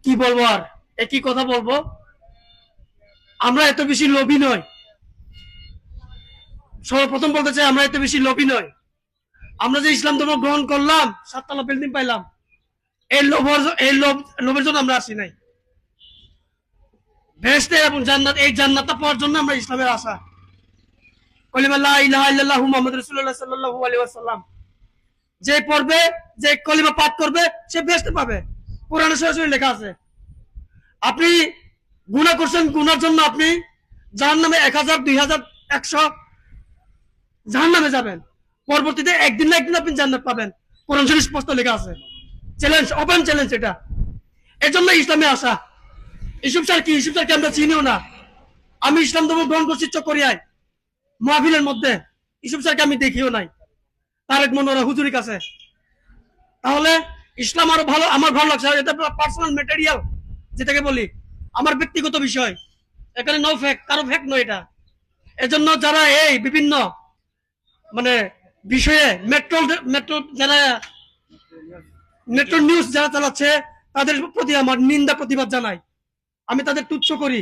কি বলবো আর একই কথা বলবো, আমরা এত বেশি লোভী নয়। সর্বপ্রথম বলতে চাই আমরা এত বেশি লোভী নয়। আমরা যে ইসলাম ধর্ম গ্রহণ করলাম, 7 তলা বিল্ডিং পাইলাম, এই লোভের জন্য আমরা আসি নাই। বেহেশতে এবং জান্নাত, এই জান্নাতটা পাওয়ার জন্য আমরা ইসলামের আশা। কলিমা লা ইলাহা ইল্লাল্লাহু মুহাম্মাদুর রাসূলুল্লাহ সাল্লাল্লাহু আলাইহি ওয়াসাল্লাম যে পড়বে, যে কলিমা পাঠ করবে, সে বেহেশতে পাবে। কোরআনে সরাসরি লেখা আছে। আপনি গুনাহ করছেন, গুনার জন্য আপনি জাহান্নামে 1000 2000 100 জাহান্নামে যাবেন। পরবর্তীতে একদিন না একদিন আপনি জান্নাত পাবেন। কোরআন শরীফ স্পষ্ট লেখা আছে। চ্যালেঞ্জ, ওপেন চ্যালেঞ্জ এটা। এর জন্য ইসলামে আসা। ইসুফ স্যারকে আমরা চিনিও না। আমি ইসলাম ধর্ম গ্রহণ করছি চকরিয়ায় মাহফিলের মধ্যে। ইসুফ স্যারকে আমি দেখিও নাই। তারেক মনোরা হুজুরের কাছে। তাহলে ইসলাম আরো ভালো, আমার ভালো লাগছে। এটা পার্সোনাল ম্যাটেরিয়াল যেটাকে বলি, আমার ব্যক্তিগত বিষয়। এখানে নো ফেক, কারো ফেক নয় এটা। এজন্য যারা এই বিভিন্ন মানে বিষয়ে মেট্রো যারা মেট্রো নিউজ যারা চালাচ্ছে, তাদের প্রতি আমার নিন্দা প্রতিবাদ জানাই। আমি তাদের তুচ্ছ করি।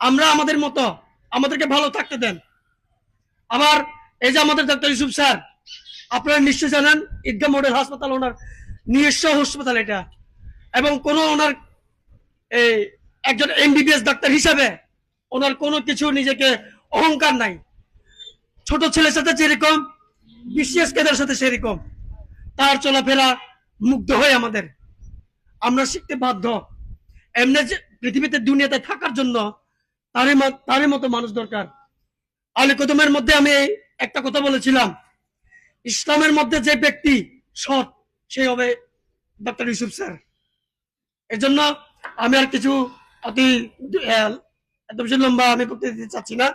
আমরা আমাদের মতো, আমাদেরকে ভালো থাকতে দেন। আবার এই যে আমাদের ডাক্তার ইউসুফ স্যার, আপনারা নিশ্চয় জানেন ঈদগাহ মডেল হাসপাতাল ওনার নিজস্ব হাসপাতাল এটা। এবং কোন ওনার এই একজন এমবিবিএস ডাক্তার হিসাবে ওনার কোনো কিছু নিজেকে অহংকার নাই। ছোট ছেলের সাথে যেরকম, বিসিএস কেদের সাথে সেরকম। তার চলাফেরা মুগ্ধ হয়ে আমরা শিখতে বাধ্য। এমনি যে পৃথিবীতে দুনিয়াতে থাকার জন্য তারই মতো মানুষ দরকার। আলে কদমের মধ্যে আমি একটা কথা বলেছিলাম, ইসলামের মধ্যে যে ব্যক্তি সৎ, সে হবে ডক্টর ইউসুফ স্যার। এর জন্য আমি আর কিছু অতি এত বেশি লম্বা আমি বক্তৃতা দিতে চাচ্ছি না।